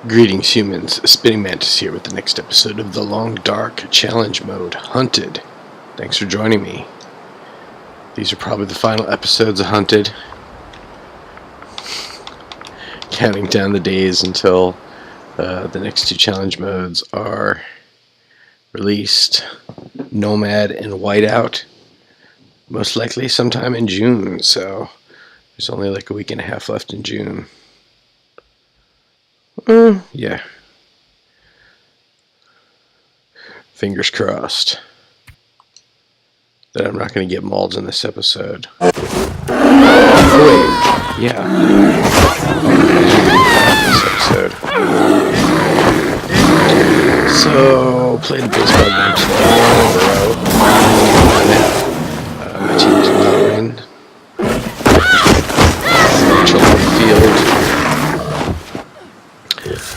Greetings, humans. Spinning Mantis here with the next episode of the Long Dark Challenge Mode Hunted. Thanks for joining me. These are probably the final episodes of Hunted. Counting down the days until the next two challenge modes are released. Nomad and Whiteout. Most likely sometime in June, so there's only like a week and a half left in June. Yeah. Fingers crossed that I'm not going to get mauled in this episode. Oh, wait. Yeah. This episode. So, played baseball game today in a row. My team did not win. Mitchell on the field.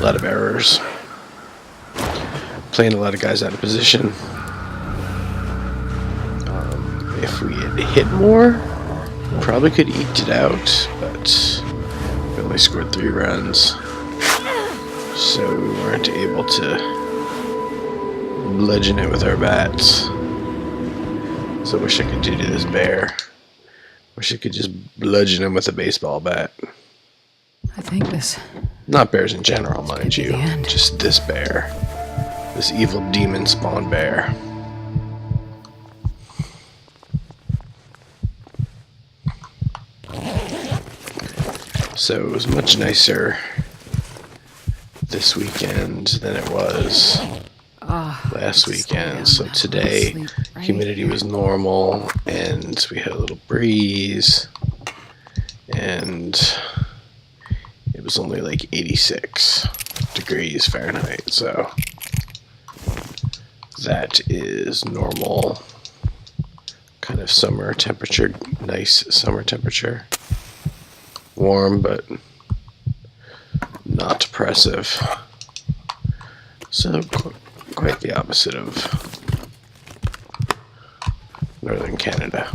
A lot of errors. Playing a lot of guys out of position. If we had hit more, we probably could eke it out, but we only scored 3 runs. So we weren't able to bludgeon it with our bats. So I wish I could do this bear. Wish I could just bludgeon him with a baseball bat. I think this... Not bears in general, mind you. Just this bear. This evil demon spawn bear. So it was much nicer this weekend than it was last weekend. So today, humidity was normal, and we had a little breeze, and it was only like 86 degrees Fahrenheit, so that is normal kind of summer temperature, nice summer temperature. Warm, but not oppressive. So quite the opposite of northern Canada.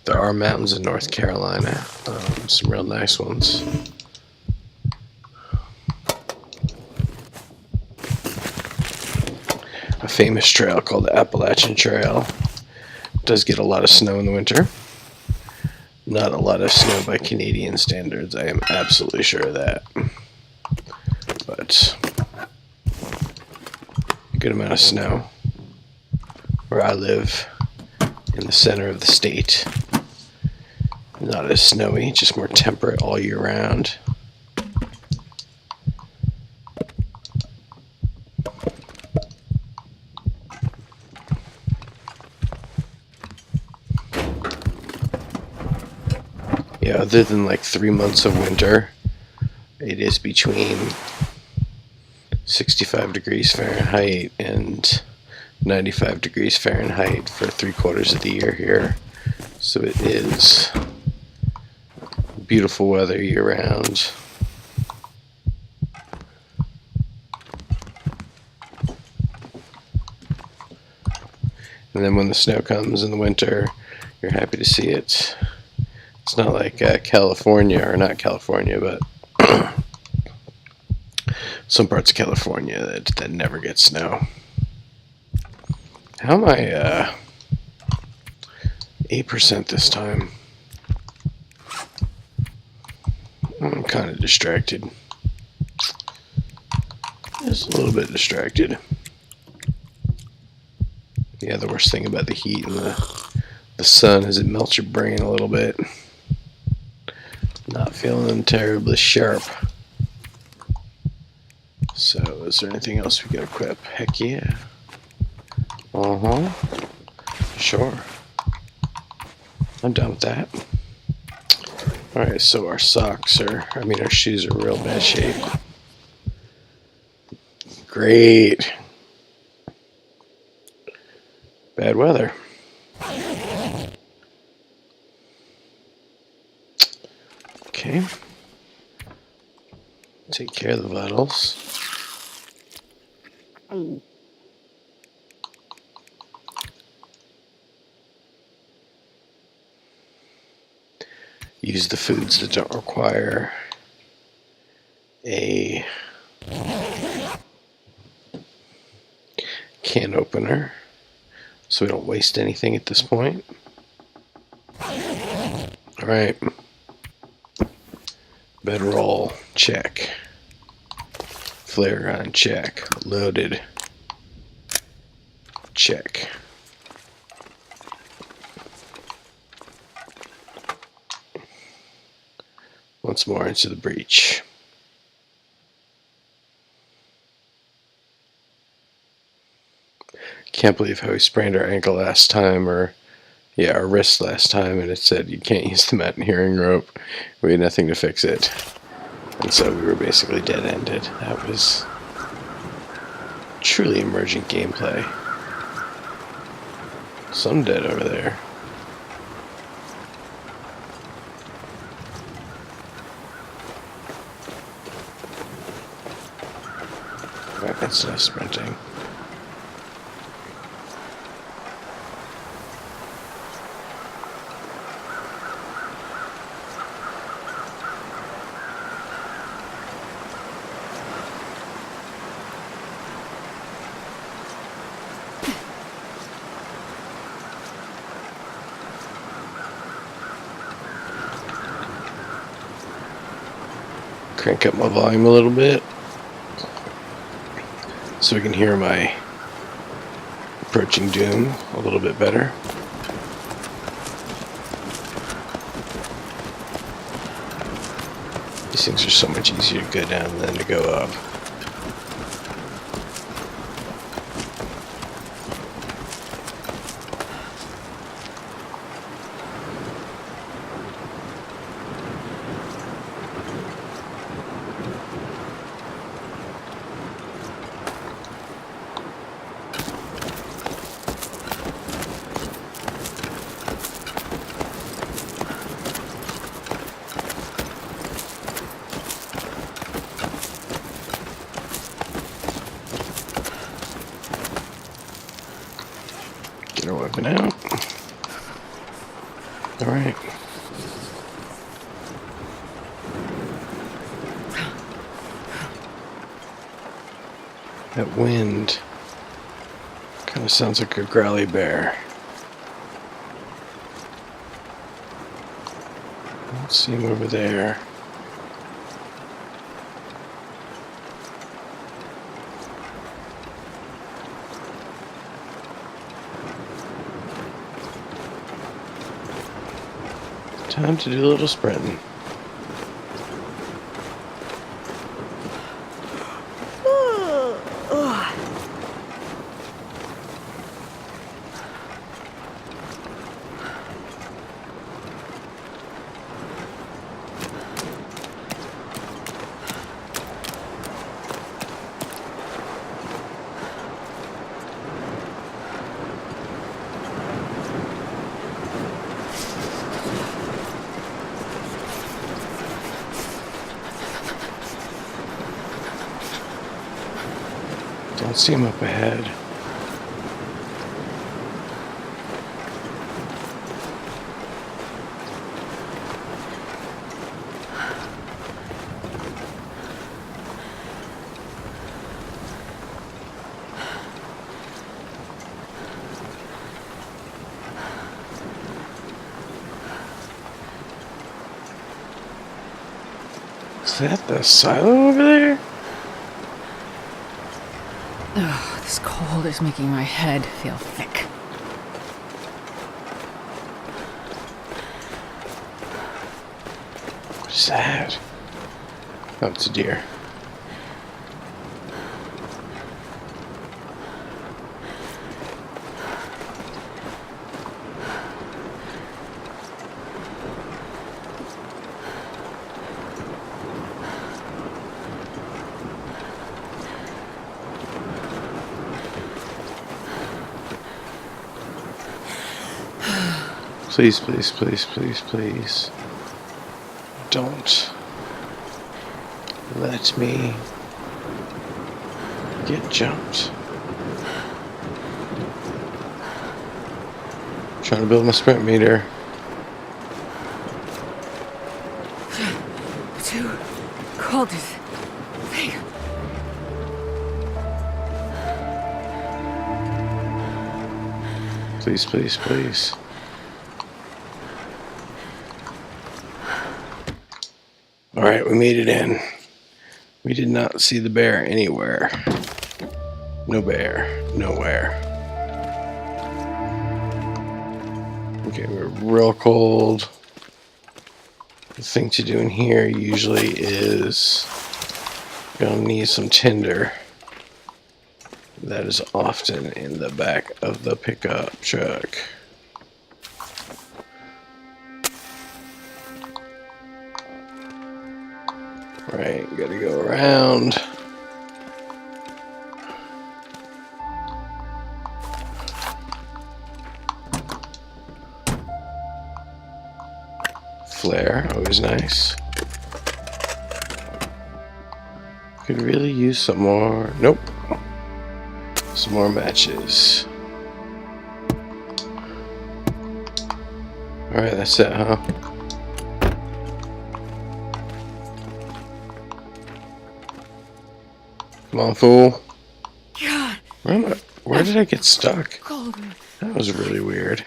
There are mountains in North Carolina, some real nice ones. A famous trail called the Appalachian Trail. It does get a lot of snow in the winter. Not a lot of snow by Canadian standards, I am absolutely sure of that. But a good amount of snow. Where I live, in the center of the state. Not as snowy, just more temperate all year round. Yeah, other than like 3 months of winter, it is between 65 degrees Fahrenheit and 95 degrees Fahrenheit for 3/4 of the year here. So it is beautiful weather year round. And then when the snow comes in the winter, you're happy to see it. It's not like California, or not California, but some parts of California that never get snow. How am I 8% this time? I'm kind of distracted. Just a little bit distracted. Yeah, the worst thing about the heat and the sun is it melts your brain a little bit. Not feeling terribly sharp. So, is there anything else we can equip? Heck yeah. Sure. I'm done with that. Alright, so our shoes are in real bad shape. Great. Bad weather. Okay. Take care of the vitals. use the foods that don't require a can opener, so we don't waste anything at this point. Alright. Bedroll, check. Flare gun, check. Loaded, check. Once more into the breach. Can't believe how we sprained our ankle last time, or our wrist last time, and it said you can't use the mountain hearing rope. We had nothing to fix it, and so we were basically dead-ended. That was truly emergent gameplay. Some dead over there. Right, that's not sprinting. Crank up my volume a little bit so we can hear my approaching doom a little bit better. These things are so much easier to go down than to go up. Get our weapon out. Alright. That wind kind of sounds like a growly bear. Let's see him over there. Time to do a little sprinting. Don't see him up ahead. Is that the silo over there? Oh, this cold is making my head feel thick. What is that? Oh, it's a deer. Please, please, please, please, please. Don't let me get jumped. Trying to build my sprint meter. cold is... Hey. Please, please, please. Alright, we made it in. We did not see the bear anywhere. No bear. Nowhere. Okay, we're real cold. The thing to do in here usually is gonna need some tinder. That is often in the back of the pickup truck. Right, gotta go around. Flare, always nice. Could really use some more. Nope. Some more matches. Alright, that's it, huh? Come on, fool. God. Where did I get stuck? Cold. That was really weird.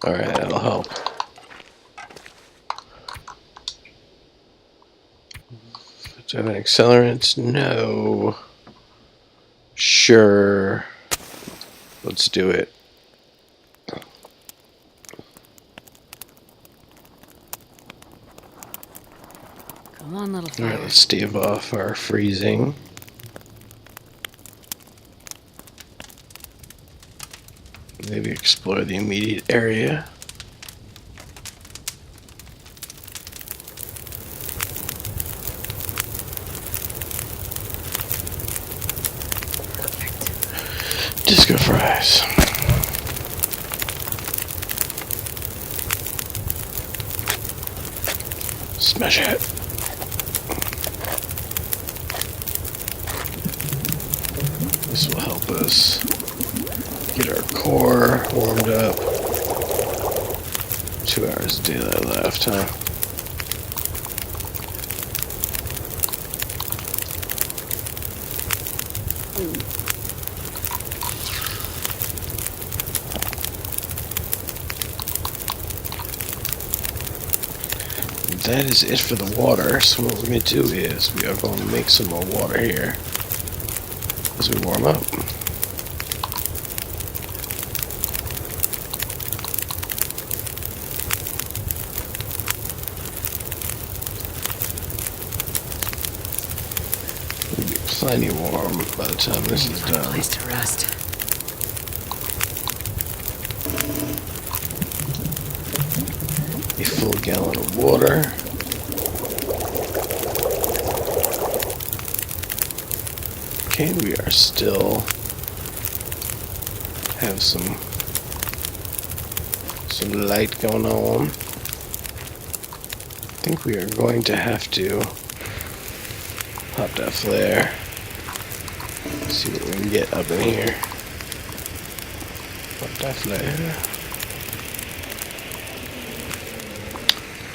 Alright, that'll help. Do I have an accelerant? No. Sure. Let's do it. Come on, little fire. Alright, let's stave off our freezing. Maybe explore the immediate area. Disco fries. Smash it. This will help us get our core warmed up. 2 hours of daylight left, huh? That is it for the water. So what we're going to do is we are going to make some more water here as we warm up. It'll be plenty warm by the time this is done. Place to rest. A full gallon of water. Okay, we are still have some light going on. I think we are going to have to pop that flare. See what we can get up in here. Pop that flare.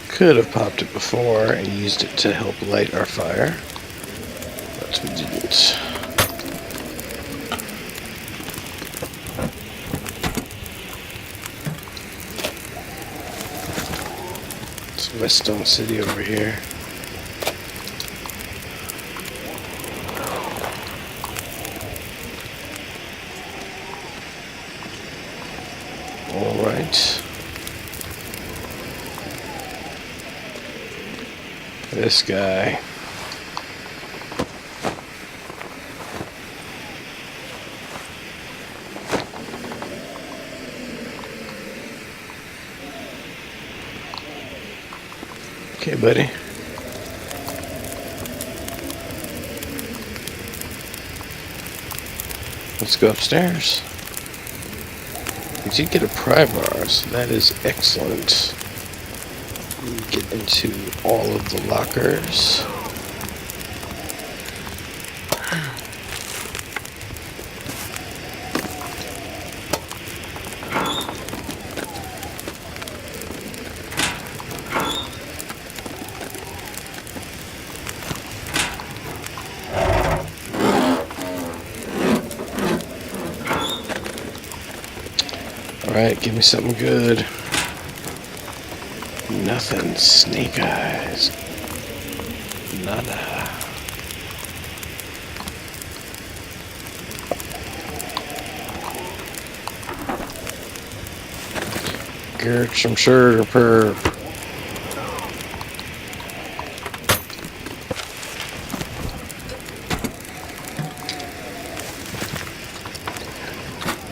Could have popped it before and used it to help light our fire, but we didn't. It's West Stone City over here. All right. This guy. Okay, buddy. Let's go upstairs. We did get a pry bar, so that is excellent. We get into all of the lockers. Alright, give me something good. Nothing. Snake eyes. Nada. Get some sugar per.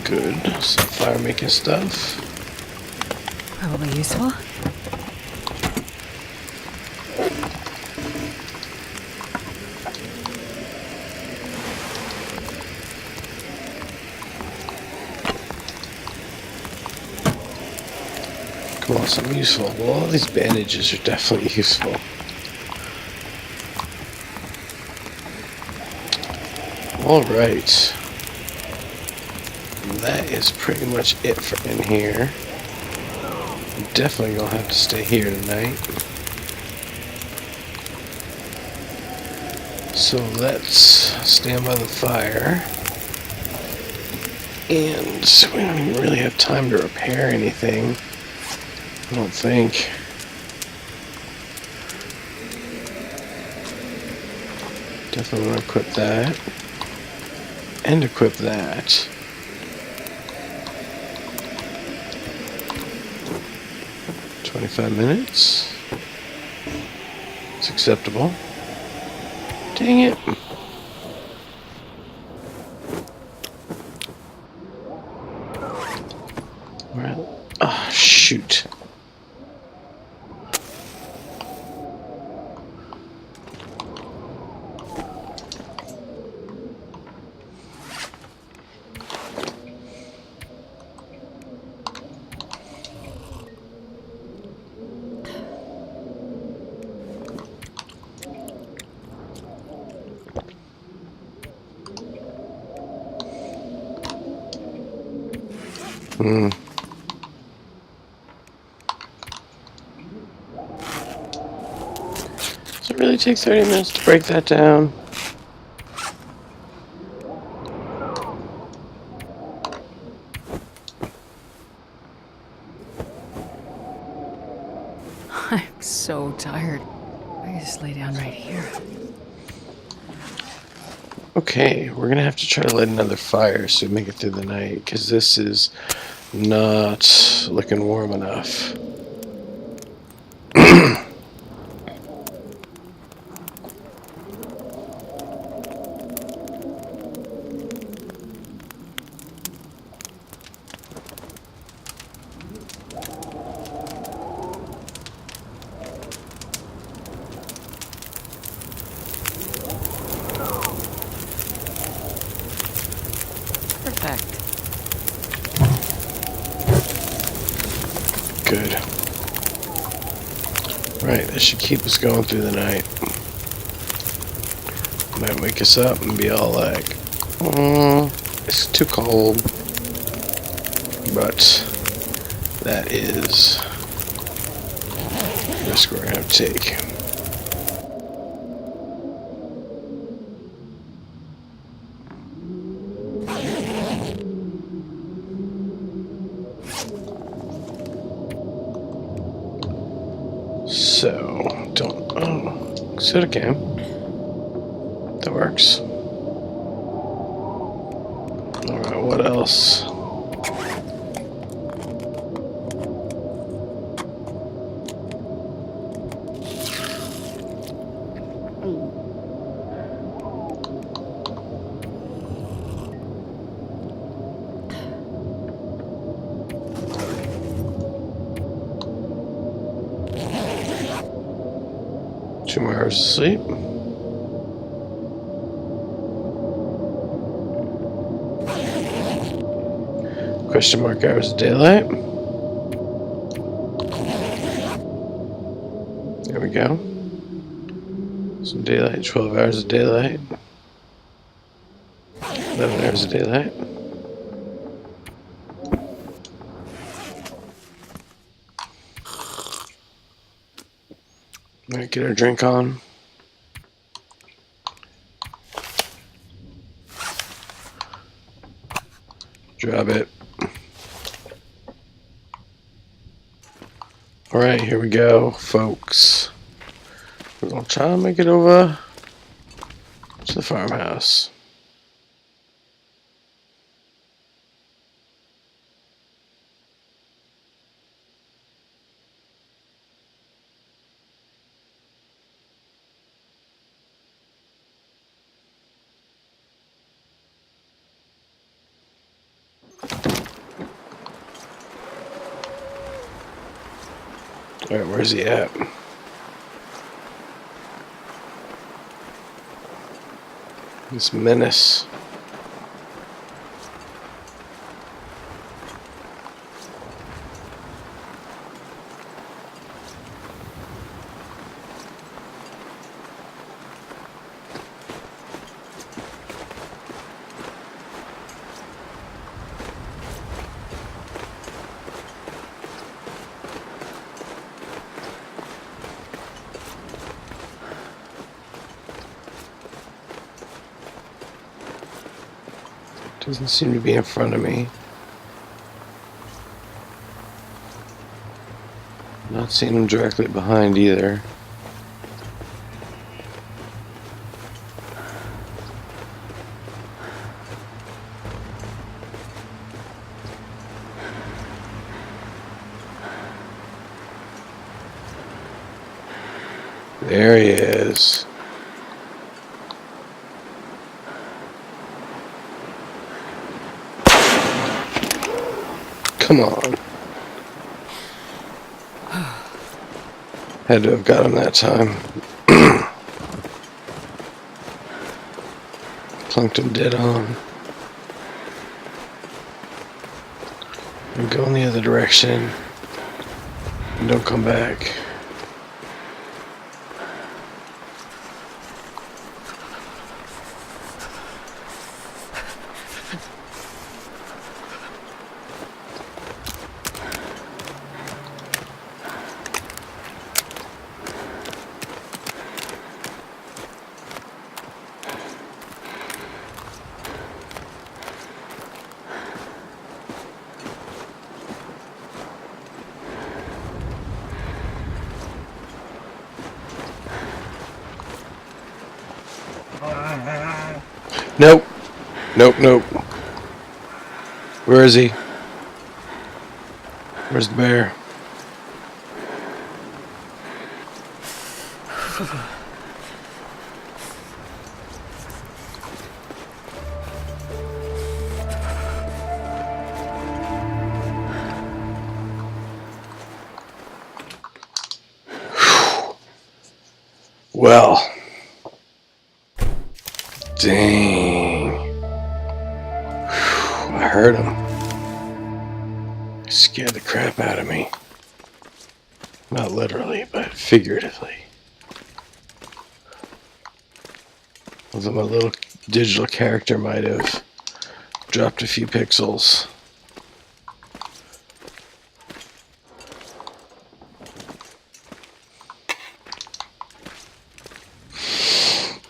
Good. Some fire making stuff. Probably useful. Come on, something useful. Well, all these bandages are definitely useful. Alright. That is pretty much it for in here. I'm definitely gonna have to stay here tonight. So let's stand by the fire. And we don't even really have time to repair anything. I don't think. Definitely want to equip that. And equip that. $25. It's acceptable. Dang it. Well, oh, shoot. Does it really take 30 minutes to break that down? I'm so tired. I can just lay down right here. Okay, we're gonna have to try to light another fire so we make it through the night, because this is not looking warm enough. Perfect. Good. Right, that should keep us going through the night. Might wake us up and be all like, oh, it's too cold. But that is the risk we're gonna have to take. So, don't. Oh, soda can. That works. Alright, what else? Two more hours of sleep. Question mark hours of daylight. There we go. Some daylight, 12 hours of daylight. 11 hours of daylight. Alright, get our drink on. Drop it. Alright, here we go, folks. We're gonna try to make it over to the farmhouse. Alright, where's he at? This menace. Doesn't seem to be in front of me. Not seeing him directly behind either. There he is. Come on. Had to have got him that time. Plunked him dead on. And go in the other direction. And don't come back. Nope. Nope. Where is he? Where's the bear? Well. Dang. I heard him. He scared the crap out of me. Not literally, but figuratively. Although my little digital character might have dropped a few pixels.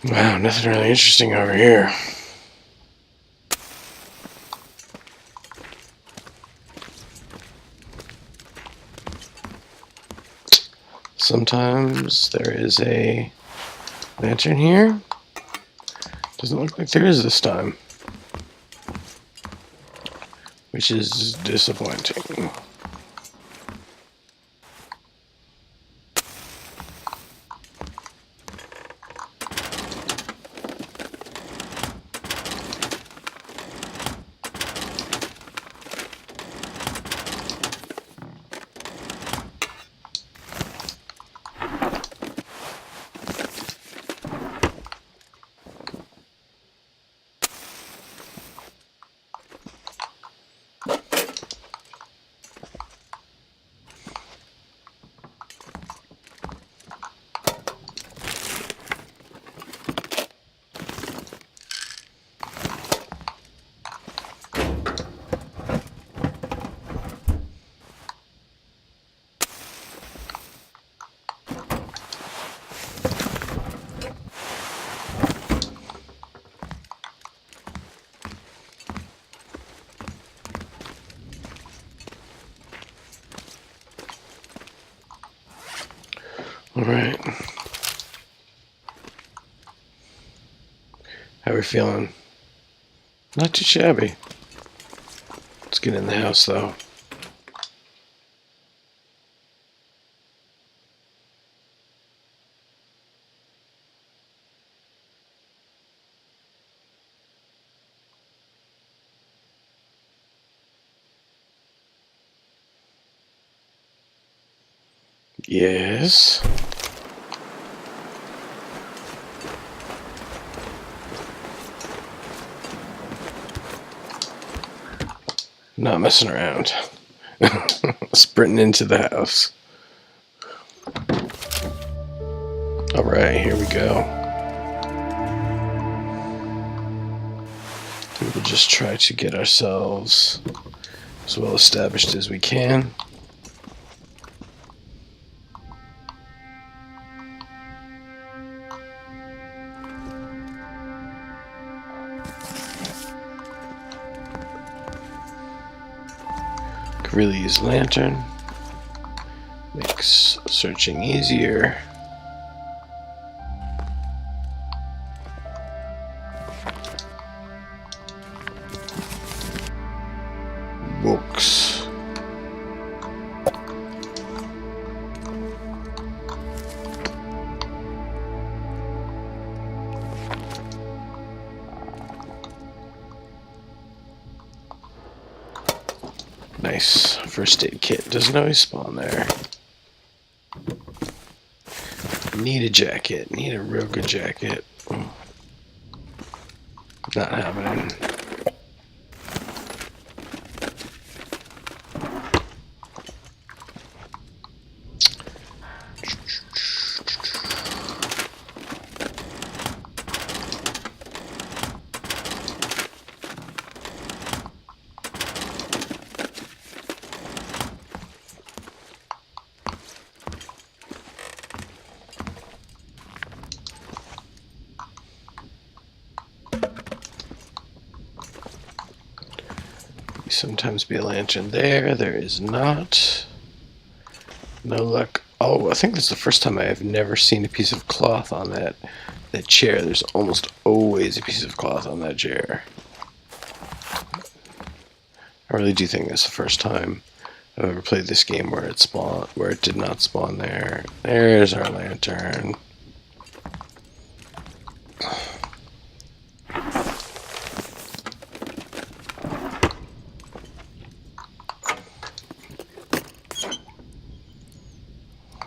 Wow, nothing really interesting over here. Sometimes there is a lantern here. Doesn't look like there is this time. Which is disappointing. Alright. How we feeling? Not too shabby. Let's get in the house though. Yes. Not messing around. Sprinting into the house. Alright, here we go. We'll just try to get ourselves as well established as we can. Could really use a lantern. Makes searching easier. Books. Nice. First aid kit. Doesn't always spawn there. Need a jacket. Need a real good jacket. Not happening. Sometimes be a lantern there. There is not. No luck. Oh, I think this is the first time I have never seen a piece of cloth on that chair. There's almost always a piece of cloth on that chair. I really do think that's the first time I've ever played this game where it did not spawn there. There's our lantern.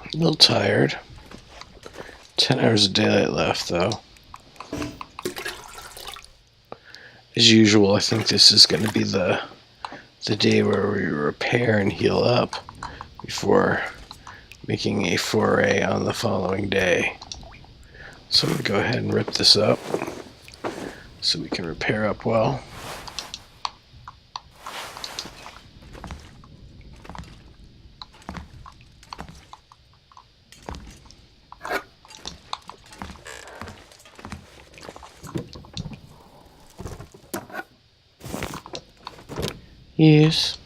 A little tired. 10 hours of daylight left, though. As usual, I think this is going to be the day where we repair and heal up before making a foray on the following day. So I'm going to go ahead and rip this up so we can repair up well. Yes.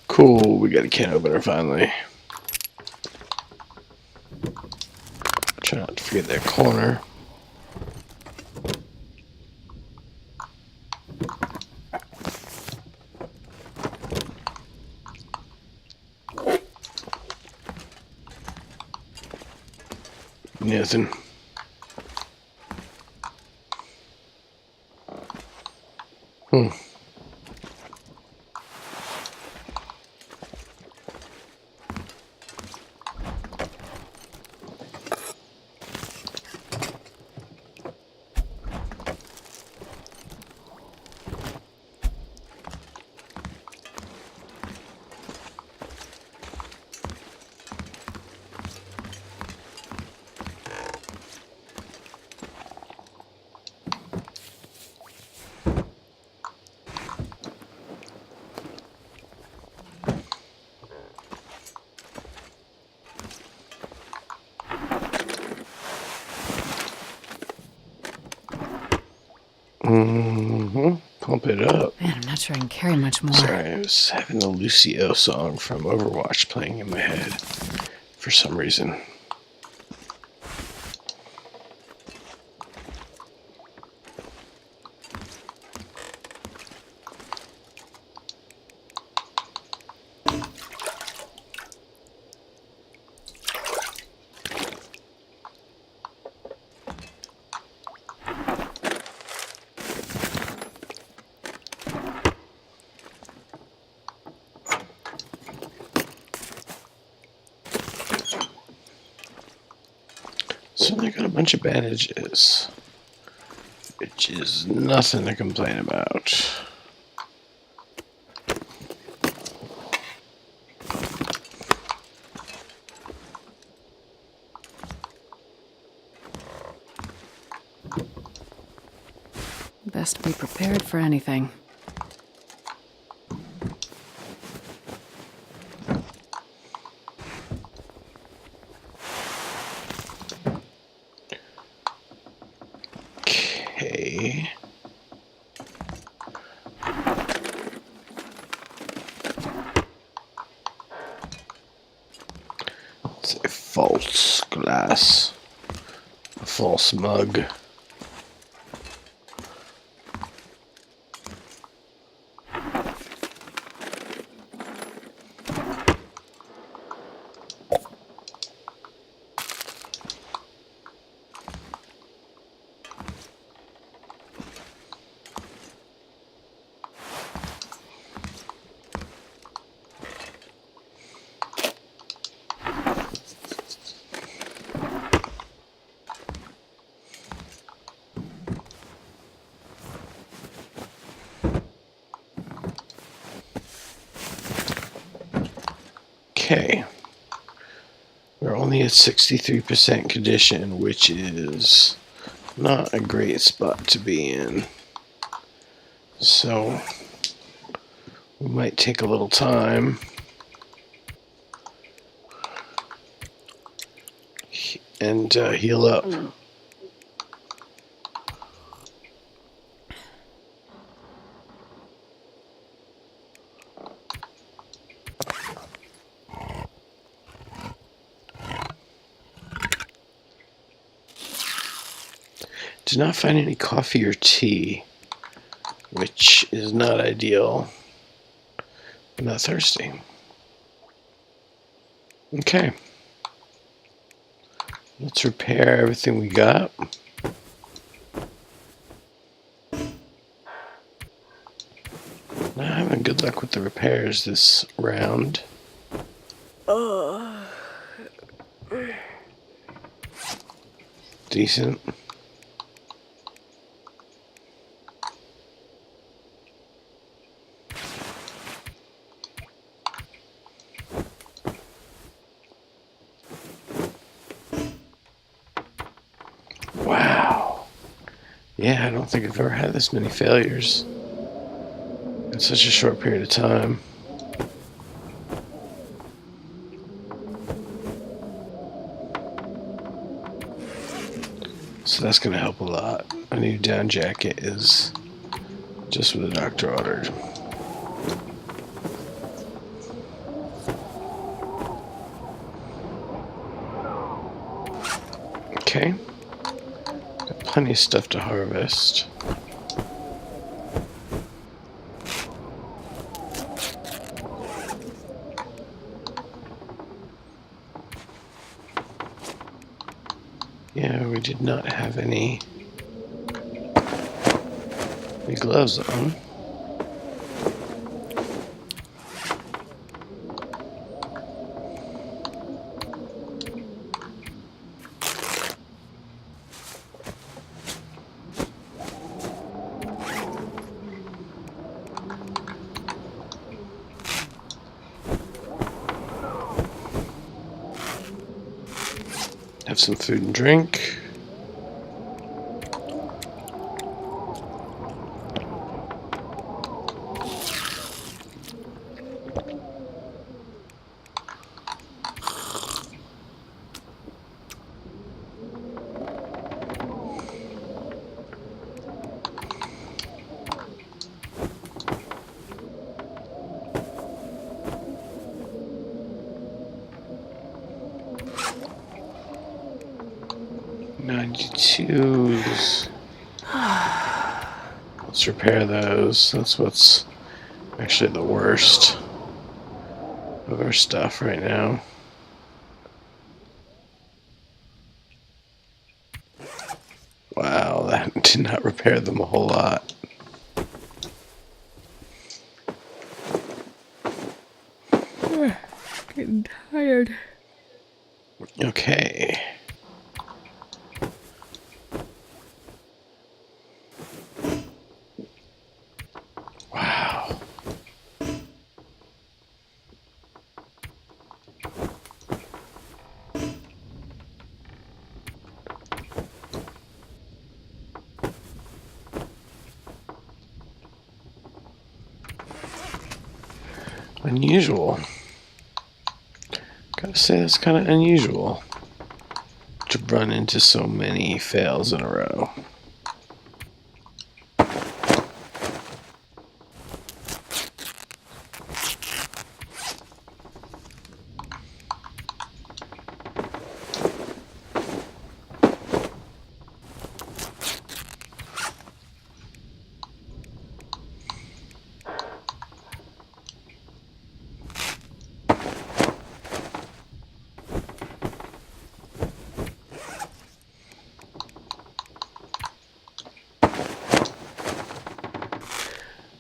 Cool, we got a can opener finally. Try not to forget that corner. Nothing. Pump it up. Man, I'm not sure I can carry much more. Sorry, I was having the Lucio song from Overwatch playing in my head for some reason. So they got a bunch of bandages, which is nothing to complain about. Best be prepared for anything. Okay. It's a false glass. A false mug. Okay. We're only at 63% condition, which is not a great spot to be in. So we might take a little time and heal up. Did not find any coffee or tea, which is not ideal. I'm not thirsty. Okay. Let's repair everything we got. Not having good luck with the repairs this round. Decent. Wow. Yeah, I don't think I've ever had this many failures in such a short period of time. So that's going to help a lot. A new down jacket is just what the doctor ordered. Okay. Got plenty of stuff to harvest. Yeah, we did not have any gloves on. Have some food and drink. 22s. Let's repair those. That's what's actually the worst of our stuff right now. Wow, that did not repair them a whole lot. Getting tired. Okay. Wow. Unusual. Gotta say, that's kind of unusual to run into so many fails in a row.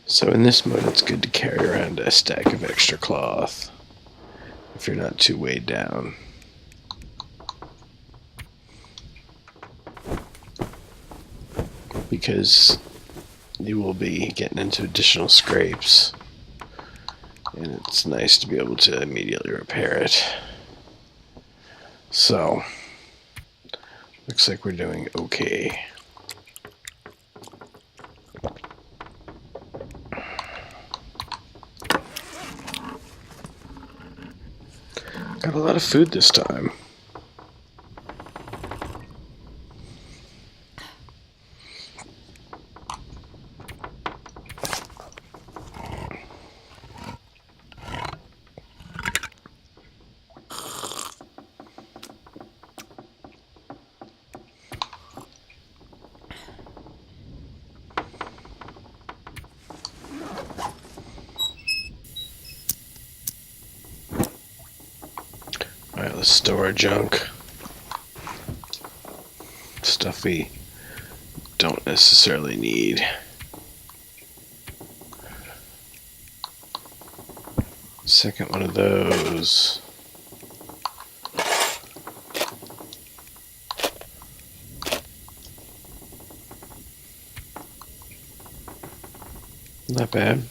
So in this mode, it's good to carry around a stack of extra cloth if you're not too weighed down. Because you will be getting into additional scrapes, and it's nice to be able to immediately repair it. So, looks like we're doing okay. Got a lot of food this time. Alright, let's store our junk. Stuff we don't necessarily need. Second one of those. Not bad.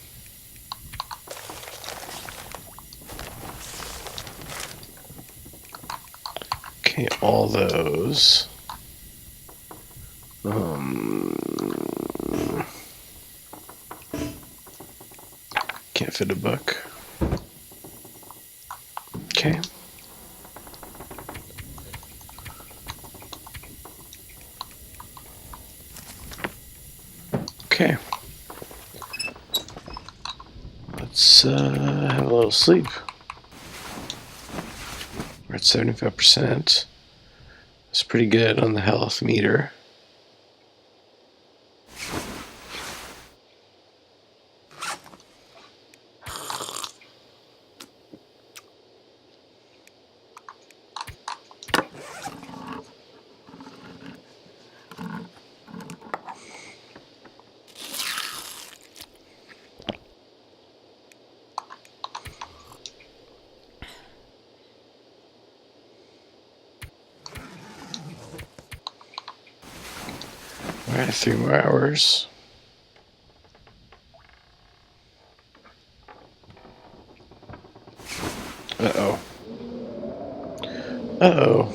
Okay, all those. Can't fit a book. Okay. Okay. Let's have a little sleep. We're at 75%. That's pretty good on the health meter. Alright, 3 more hours. Uh-oh. Uh-oh.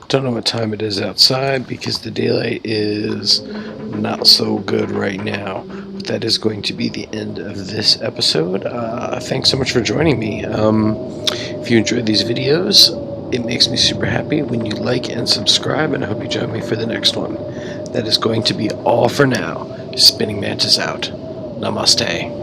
Don't know what time it is outside because the daylight is not so good right now. But that is going to be the end of this episode. Thanks so much for joining me. If you enjoyed these videos, it makes me super happy when you like and subscribe, and I hope you join me for the next one. That is going to be all for now. Spinning Mantis out. Namaste.